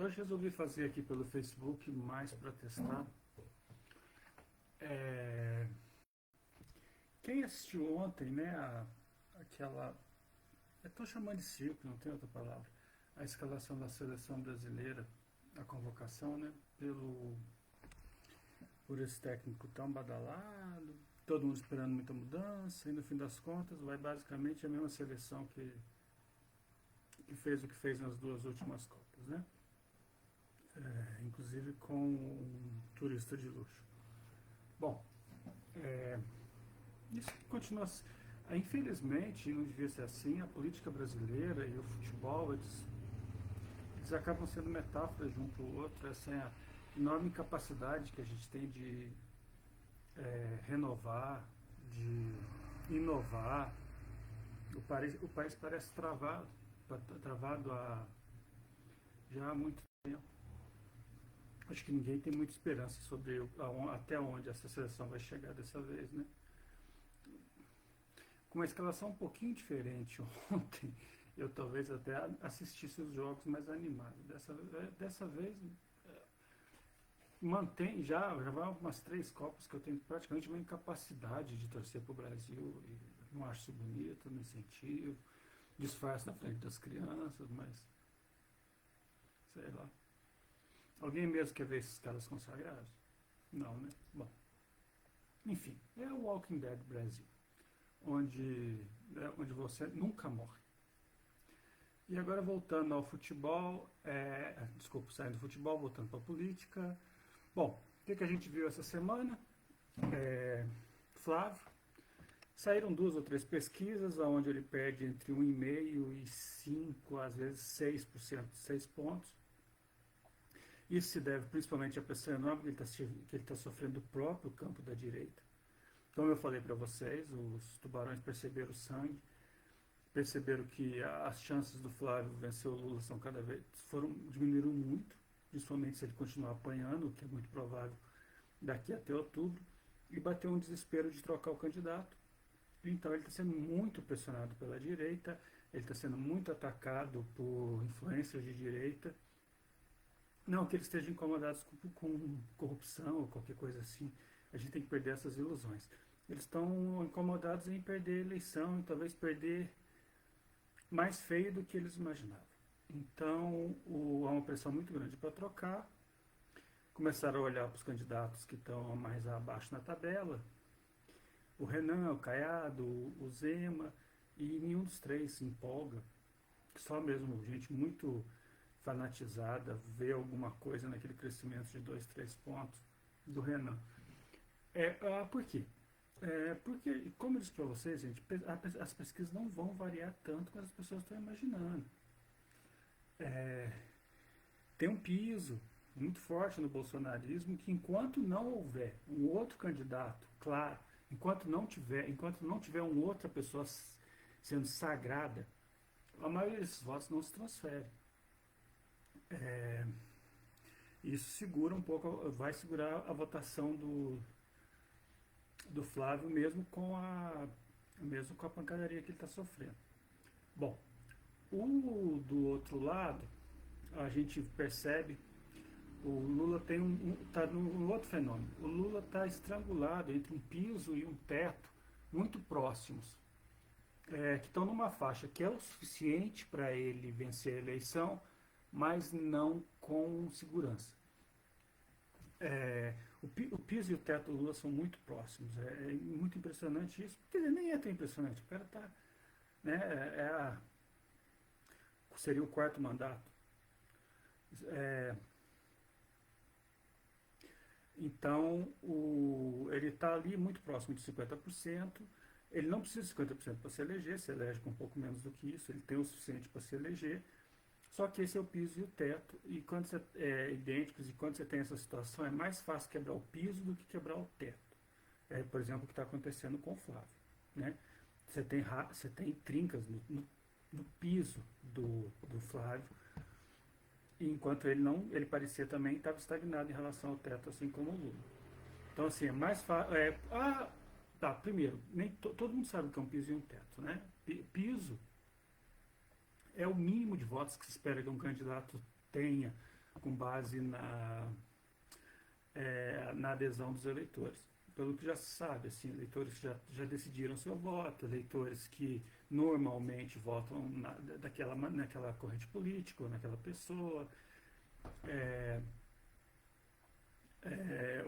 Hoje resolvi fazer aqui pelo Facebook, mais para testar. É, Quem assistiu ontem, né, aquela... Eu estou chamando de circo, não tem outra palavra. A escalação da seleção brasileira, a convocação, né, por esse técnico tão badalado, todo mundo esperando muita mudança, e no fim das contas vai basicamente a mesma seleção que fez o que fez nas duas últimas Copas, né? Inclusive com um turista de luxo. Bom, é, isso continua. Infelizmente, não devia ser assim, a política brasileira e o futebol, eles acabam sendo metáforas de um para o outro, essa é a enorme capacidade que a gente tem de renovar, de inovar. O país parece travado já há muito tempo. Acho que ninguém tem muita esperança sobre até onde essa seleção vai chegar dessa vez, né? Com uma escalação um pouquinho diferente ontem, eu talvez até assistisse os jogos mais animados. Dessa vez mantém, já vai umas 3 Copas que eu tenho praticamente uma incapacidade de torcer para o Brasil. E não acho isso bonito, não incentivo, disfarce na frente das crianças, mas sei lá. Alguém mesmo quer ver esses caras consagrados? Não, né? Bom, enfim, é o Walking Dead Brasil, onde você nunca morre. E agora voltando ao futebol, desculpa, saindo do futebol, voltando para a política. Bom, o que a gente viu essa semana? Flávio, saíram 2 ou 3 pesquisas onde ele perde entre 1,5% e 5%, às vezes 6%, 6 pontos. Isso se deve principalmente à pressão enorme que ele está sofrendo do próprio campo da direita. Como eu falei para vocês, os tubarões perceberam o sangue, perceberam que as chances do Flávio vencer o Lula diminuíram muito, principalmente se ele continuar apanhando, o que é muito provável daqui até outubro, e bateu um desespero de trocar o candidato. Então ele está sendo muito pressionado pela direita, ele está sendo muito atacado por influências de direita. Não que eles estejam incomodados com corrupção ou qualquer coisa assim, a gente tem que perder essas ilusões. Eles estão incomodados em perder a eleição e talvez perder mais feio do que eles imaginavam. Então há uma pressão muito grande para trocar. Começaram a olhar para os candidatos que estão mais abaixo na tabela, o Renan, o Caiado, o Zema, e nenhum dos três se empolga. Só mesmo gente muito fanatizada vê alguma coisa naquele crescimento de 2, 3 pontos do Renan. Por quê? Porque, como eu disse para vocês, gente, as pesquisas não vão variar tanto quanto as pessoas estão imaginando. Tem um piso muito forte no bolsonarismo que, enquanto não houver um outro candidato, claro, enquanto não tiver uma outra pessoa sendo sagrada, a maioria desses votos não se transfere. Isso segura um pouco, vai segurar a votação do Flávio mesmo com a pancadaria que ele está sofrendo. Bom, do outro lado, a gente percebe o Lula está num outro fenômeno. O Lula está estrangulado entre um piso e um teto muito próximos, que estão numa faixa que é o suficiente para ele vencer a eleição, mas não com segurança. O piso e o teto do Lula são muito próximos. É muito impressionante isso. Quer dizer, nem é tão impressionante. O cara está... Né, seria o 4º mandato. Então, ele está ali muito próximo de 50%. Ele não precisa de 50% para se eleger, se elege com um pouco menos do que isso. Ele tem o suficiente para se eleger. Só que esse é o piso e o teto, e quando você idênticos, e quando você tem essa situação, é mais fácil quebrar o piso do que quebrar o teto. Por exemplo, o que está acontecendo com o Flávio. Né? Você tem trincas no piso do Flávio, enquanto ele parecia também estava estagnado em relação ao teto, assim como o Lula. Então, assim, é mais fácil... primeiro, todo mundo sabe o que é um piso e um teto. Né? Piso é o mínimo de votos que se espera que um candidato tenha com base na adesão dos eleitores. Pelo que já se sabe, assim, eleitores que já decidiram seu voto, eleitores que normalmente votam naquela corrente política ou naquela pessoa. É,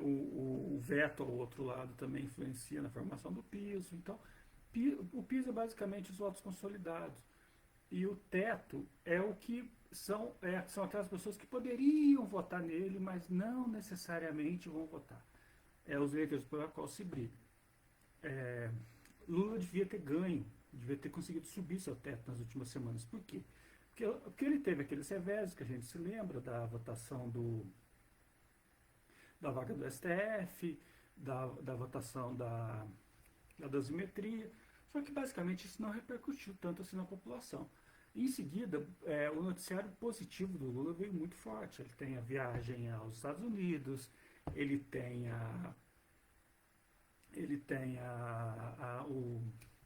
o veto ao outro lado também influencia na formação do piso. Então, o piso é basicamente os votos consolidados. E o teto é o que são aquelas pessoas que poderiam votar nele, mas não necessariamente vão votar. É os eleitores pela qual se briga. Lula devia ter ganho, devia ter conseguido subir seu teto nas últimas semanas. Por quê? Porque ele teve aqueles reveses que a gente se lembra da votação da vaga do STF, da votação da dosimetria, só que basicamente isso não repercutiu tanto assim na população. Em seguida, o noticiário positivo do Lula veio muito forte. Ele tem a viagem aos Estados Unidos, ele tem a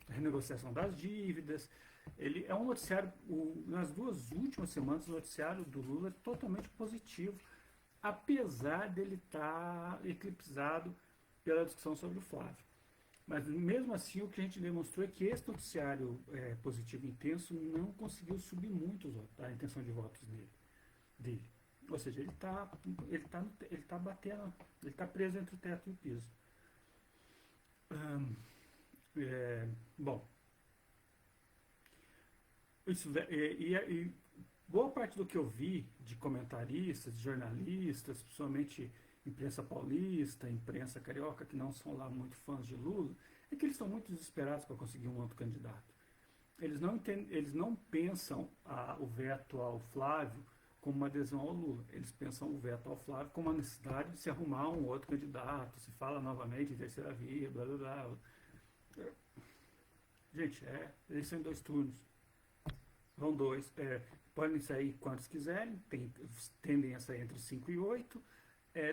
renegociação das dívidas. Ele é um noticiário, nas 2 últimas semanas, o noticiário do Lula é totalmente positivo, apesar dele estar eclipsado pela discussão sobre o Flávio. Mas mesmo assim, o que a gente demonstrou é que esse noticiário positivo intenso não conseguiu subir muito a intenção de votos dele. Ou seja, ele está batendo, ele está preso entre o teto e o piso. Bom, e boa parte do que eu vi de comentaristas, de jornalistas, principalmente imprensa paulista, imprensa carioca, que não são lá muito fãs de Lula, é que eles estão muito desesperados para conseguir um outro candidato. Eles não pensam o veto ao Flávio como uma adesão ao Lula. Eles pensam o veto ao Flávio como uma necessidade de se arrumar um outro candidato, se fala novamente em terceira via, blá blá blá. Gente, eles são em 2 turnos. Vão 2. Podem sair quantos quiserem, tendem a sair entre 5 e 8.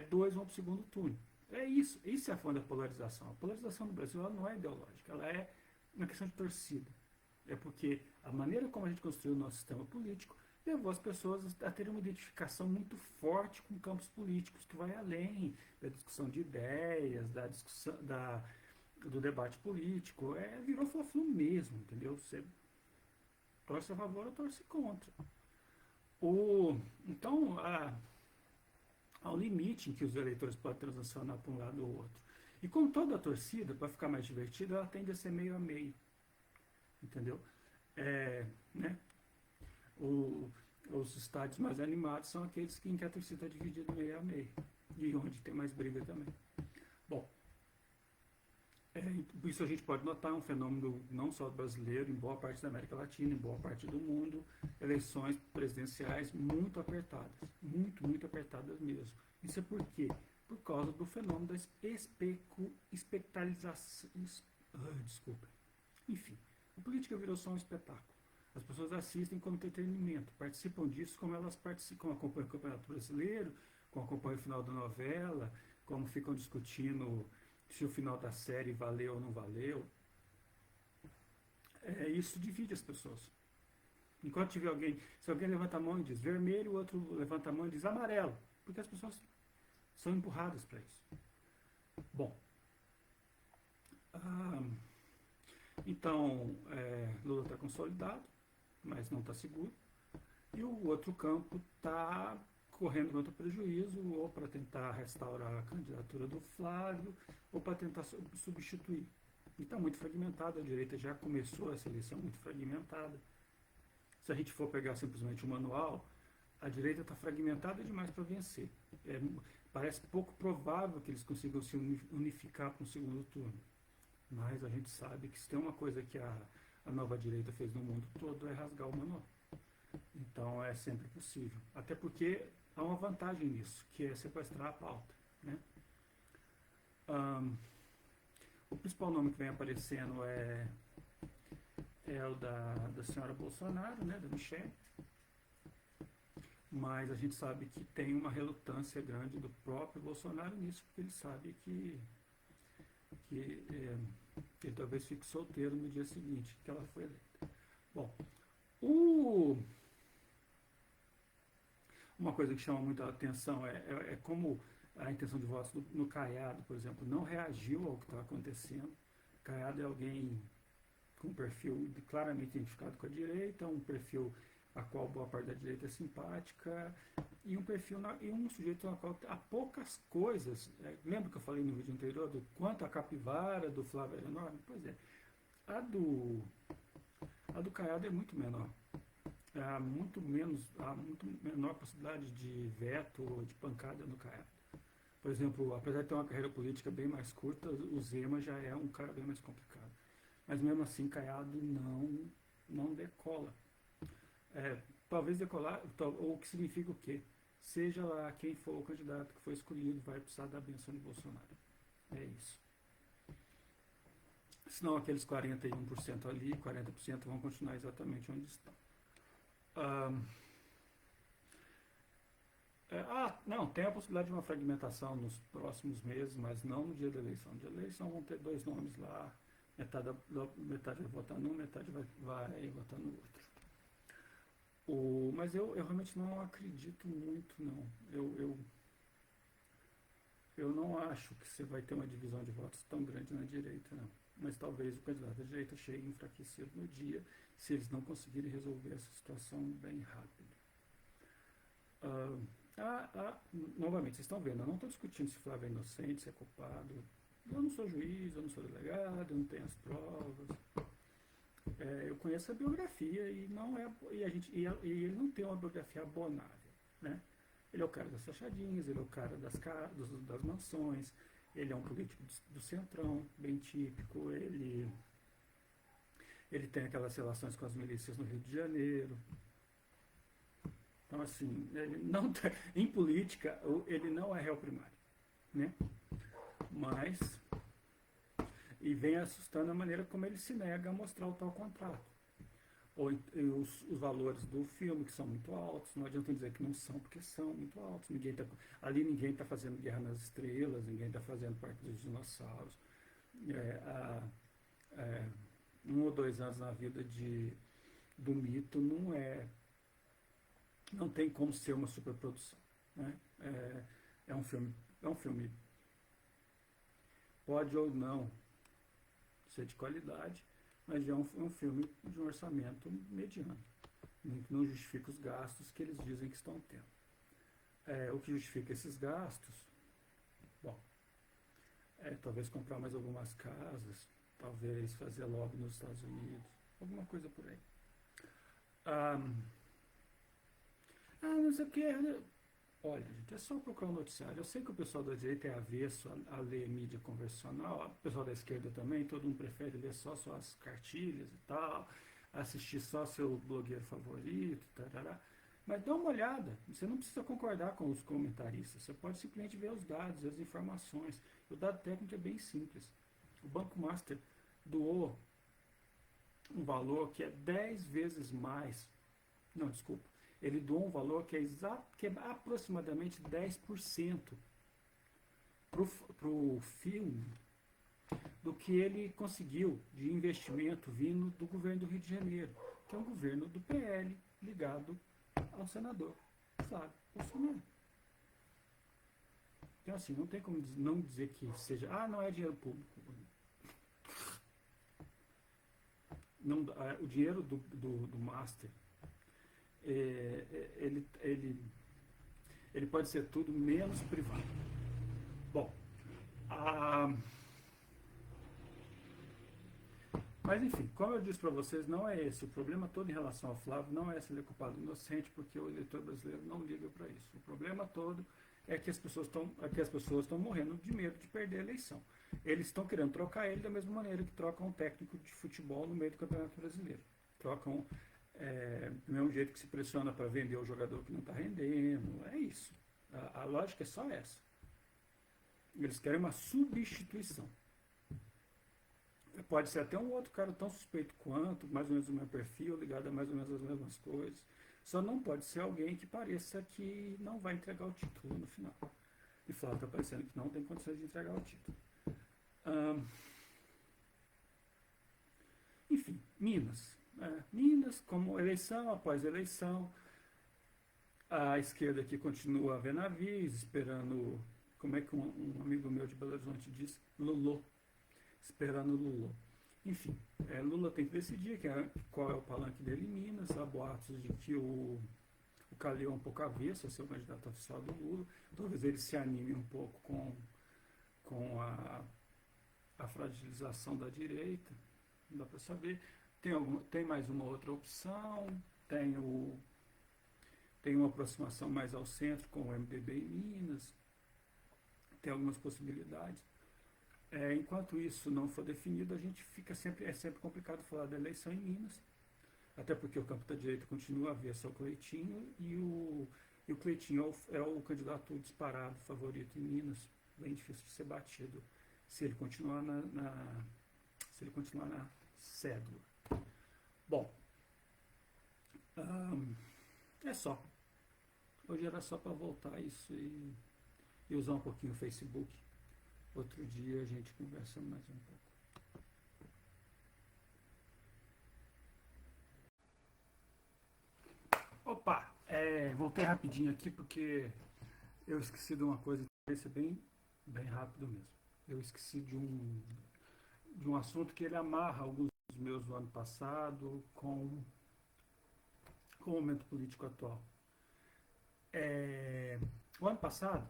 2 vão para o segundo turno. É isso. Isso é a fonte da polarização. A polarização do Brasil ela não é ideológica, ela é uma questão de torcida. É porque a maneira como a gente construiu o nosso sistema político levou as pessoas a terem uma identificação muito forte com campos políticos que vai além da discussão de ideias, da discussão do debate político. Virou fla-flu mesmo, entendeu? Você torce a favor ou torce contra. Então, há um limite em que os eleitores podem transacionar para um lado ou outro. E como toda torcida, para ficar mais divertida, ela tende a ser meio a meio. Entendeu? Né? Os estádios mais animados são aqueles em que a torcida está dividida meio a meio. E onde tem mais briga também. Bom, isso a gente pode notar um fenômeno não só brasileiro, em boa parte da América Latina, em boa parte do mundo, eleições presidenciais muito apertadas, muito apertadas mesmo. Isso é por quê? Por causa do fenômeno da espectralização. Desculpa. Enfim, a política virou só um espetáculo. As pessoas assistem como entretenimento, participam disso como elas participam, acompanham o Campeonato Brasileiro, como acompanham o final da novela, como ficam discutindo se o final da série valeu ou não valeu. Isso divide as pessoas. Enquanto tiver se alguém levanta a mão e diz vermelho, o outro levanta a mão e diz amarelo, porque as pessoas são empurradas para isso. Bom, então Lula está consolidado, mas não está seguro, e o outro campo está correndo contra o prejuízo, ou para tentar restaurar a candidatura do Flávio, ou para tentar substituir. E está muito fragmentado, a direita já começou essa eleição muito fragmentada. Se a gente for pegar simplesmente o manual, a direita está fragmentada demais para vencer. Parece pouco provável que eles consigam se unificar para um segundo turno. Mas a gente sabe que se tem uma coisa que a nova direita fez no mundo todo é rasgar o manual. Então é sempre possível. Até porque há uma vantagem nisso, que é sequestrar a pauta. Né? O principal nome que vem aparecendo é o da senhora Bolsonaro, né, da Michelle. Mas a gente sabe que tem uma relutância grande do próprio Bolsonaro nisso, porque ele sabe que ele talvez fique solteiro no dia seguinte que ela foi eleita. Bom, Uma coisa que chama muita atenção é como a intenção de votos no Caiado, por exemplo, não reagiu ao que está acontecendo. Caiado é alguém com um perfil claramente identificado com a direita, um perfil a qual boa parte da direita é simpática, e um perfil e um sujeito na qual há poucas coisas. Lembra que eu falei no vídeo anterior do quanto a capivara do Flávio era enorme? Pois é, a do, a do Caiado é muito menor. Há muito menor possibilidade de veto ou de pancada no Caiado. Por exemplo, apesar de ter uma carreira política bem mais curta, o Zema já é um cara bem mais complicado. Mas mesmo assim, Caiado não decola. Talvez decolar, o que significa o quê? Seja lá quem for o candidato que for escolhido, vai precisar da benção de Bolsonaro. É isso. Senão aqueles 41% ali, 40% vão continuar exatamente onde estão. Não, tem a possibilidade de uma fragmentação nos próximos meses, mas não no dia da eleição. No dia da eleição vão ter dois nomes lá, metade vai votar num, metade vai votar no outro. Mas eu realmente não acredito muito, não. Eu não acho que você vai ter uma divisão de votos tão grande na direita, não. Mas talvez o candidato da direita chegue enfraquecido no dia, se eles não conseguirem resolver essa situação bem rápido. Novamente, vocês estão vendo, eu não estou discutindo se Flávio é inocente, se é culpado. Eu não sou juiz, eu não sou delegado, eu não tenho as provas. Eu conheço a biografia e ele não tem uma biografia abonável, né? Ele é o cara das fachadinhas, ele é o cara das mansões, ele é um político do centrão, bem típico, ele tem aquelas relações com as milícias no Rio de Janeiro. Então, assim, em política, ele não é réu primário, né? Mas, e vem assustando a maneira como ele se nega a mostrar o tal contrato. Ou os valores do filme, que são muito altos, não adianta dizer que não são, porque são muito altos. Ali ninguém está fazendo Guerra nas Estrelas, ninguém está fazendo Parque dos Dinossauros. Há 1 ou 2 anos na vida do mito não tem como ser uma superprodução, né? É um filme pode ou não ser de qualidade, mas é um filme de um orçamento mediano, que não justifica os gastos que eles dizem que estão tendo. O que justifica esses gastos, bom, talvez comprar mais algumas casas, talvez fazer lobby nos Estados Unidos, alguma coisa por aí. Não sei o que. Olha, gente, é só procurar um noticiário. Eu sei que o pessoal da direita é avesso a ler mídia convencional, o pessoal da esquerda também, todo mundo prefere ler só suas cartilhas e tal, assistir só seu blogueiro favorito, tarará. Mas dá uma olhada, você não precisa concordar com os comentaristas, você pode simplesmente ver os dados, as informações. O dado técnico é bem simples. O Banco Master doou um valor que é 10 vezes mais, não, desculpa, ele doou um valor que é aproximadamente 10% para o filme do que ele conseguiu de investimento vindo do governo do Rio de Janeiro, que é um governo do PL ligado ao senador Flávio Bolsonaro. Então, assim, não tem como não dizer que seja, não é dinheiro público. Não, o dinheiro do Master, ele pode ser tudo menos privado. Bom, mas enfim, como eu disse para vocês, não é esse. O problema todo em relação ao Flávio não é se ele é culpado ou inocente, porque o eleitor brasileiro não liga para isso. O problema todo é que as pessoas estão morrendo de medo de perder a eleição. Eles estão querendo trocar ele da mesma maneira que trocam um técnico de futebol no meio do Campeonato Brasileiro. Trocam do mesmo jeito que se pressiona para vender o jogador que não está rendendo. É isso. A lógica é só essa. Eles querem uma substituição. Pode ser até um outro cara tão suspeito quanto, mais ou menos o meu perfil, ligado a mais ou menos as mesmas coisas. Só não pode ser alguém que pareça que não vai entregar o título no final. E Flávio está parecendo que não tem condições de entregar o título. Enfim, Minas. Minas, como eleição após eleição, A esquerda aqui continua vendo navios, esperando, como é que um amigo meu de Belo Horizonte disse, Lulô, esperando Lulô. Enfim, Lula tem que decidir qual é o palanque dele em Minas. Há boatos de que o Calil é um pouco avesso a ser o candidato oficial do Lula. Talvez ele se anime um pouco com a fragilização da direita, não dá para saber. Tem mais uma outra opção, tem, tem uma aproximação mais ao centro com o MDB em Minas, tem algumas possibilidades. Enquanto isso não for definido, a gente é sempre complicado falar da eleição em Minas, até porque o campo da direita continua a ver ao Cleitinho e o Cleitinho é o candidato disparado favorito em Minas, bem difícil de ser batido se ele continuar se ele continuar na cédula. Bom, é só. Hoje era só para voltar isso e usar um pouquinho o Facebook. Outro dia a gente conversa mais um pouco. Opa! Voltei rapidinho aqui porque eu esqueci de uma coisa, esse é bem rápido mesmo. Eu esqueci de um assunto que ele amarra alguns dos meus do ano passado com o momento político atual. O ano passado,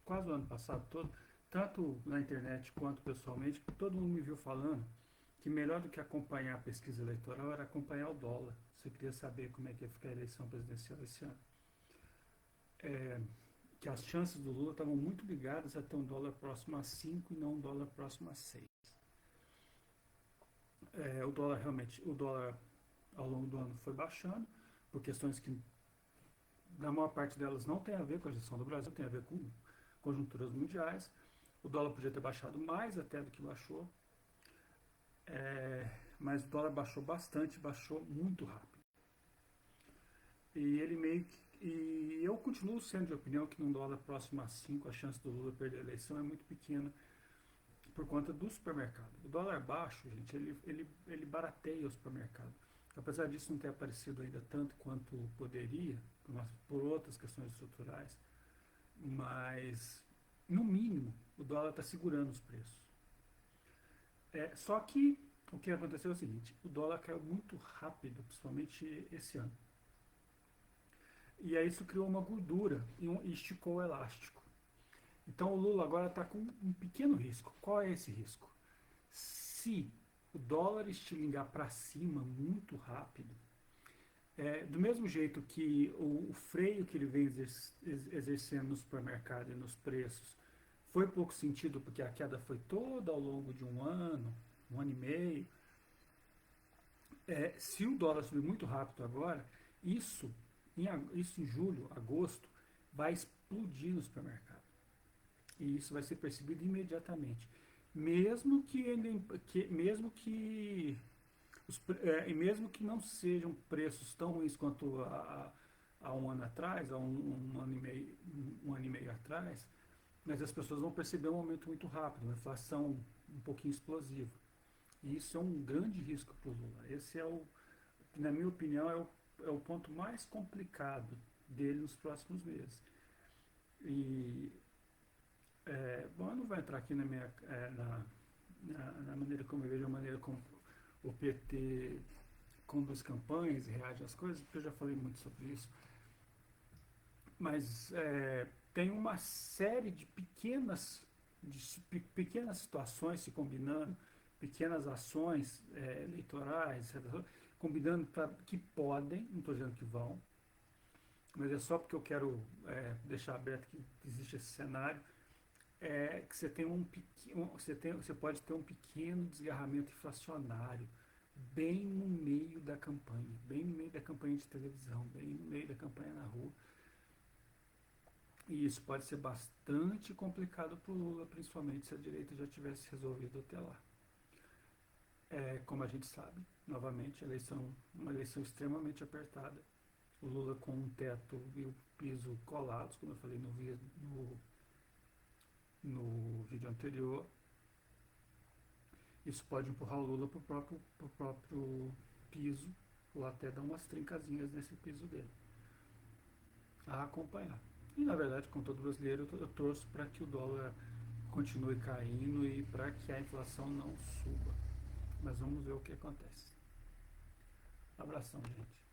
quase o ano passado todo, tanto na internet quanto pessoalmente, todo mundo me viu falando que melhor do que acompanhar a pesquisa eleitoral era acompanhar o dólar. Você queria saber como é que ia ficar a eleição presidencial esse ano. Que as chances do Lula estavam muito ligadas a ter um dólar próximo a 5 e não um dólar próximo a 6. O dólar ao longo do ano foi baixando, por questões que na maior parte delas não tem a ver com a gestão do Brasil, tem a ver com conjunturas mundiais. O dólar podia ter baixado mais até do que baixou, mas o dólar baixou bastante, baixou muito rápido. E eu continuo sendo de opinião que num dólar próximo a 5 a chance do Lula perder a eleição é muito pequena por conta do supermercado. O dólar baixo, gente, ele barateia o supermercado. Apesar disso não ter aparecido ainda tanto quanto poderia, por outras questões estruturais, mas no mínimo o dólar está segurando os preços. Só que o que aconteceu é o seguinte: o dólar caiu muito rápido, principalmente esse ano. E aí isso criou uma gordura e esticou o elástico. Então o Lula agora está com um pequeno risco. Qual é esse risco? Se o dólar estilingar para cima muito rápido, do mesmo jeito que o freio que ele vem exercendo no supermercado e nos preços foi pouco sentido, porque a queda foi toda ao longo de um ano e meio. Se o dólar subir muito rápido agora, isso em julho, agosto, vai explodir no supermercado. E isso vai ser percebido imediatamente. Mesmo que não sejam preços tão ruins quanto há um ano atrás, há um ano e meio atrás, mas as pessoas vão perceber um aumento muito rápido, uma inflação um pouquinho explosiva. E isso é um grande risco para o Lula. Esse na minha opinião, é o ponto mais complicado dele nos próximos meses. E, bom, eu não vou entrar aqui na maneira como eu vejo, a maneira como o PT conduz campanhas e reage às coisas, porque eu já falei muito sobre isso. Mas tem uma série de pequenas situações se combinando, pequenas ações eleitorais, combinando que podem, não estou dizendo que vão, mas é só porque eu quero deixar aberto que existe esse cenário, que você pode ter um pequeno desgarramento inflacionário bem no meio da campanha, bem no meio da campanha de televisão, bem no meio da campanha na rua. E isso pode ser bastante complicado para o Lula, principalmente se a direita já tivesse resolvido até lá. Como a gente sabe, novamente, uma eleição extremamente apertada. O Lula com um teto e o piso colados, como eu falei no vídeo anterior. Isso pode empurrar o Lula para o próprio piso, ou até dar umas trincazinhas nesse piso dele. a acompanhar. E na verdade, como todo brasileiro, eu torço para que o dólar continue caindo e para que a inflação não suba. Mas vamos ver o que acontece. Abração, gente.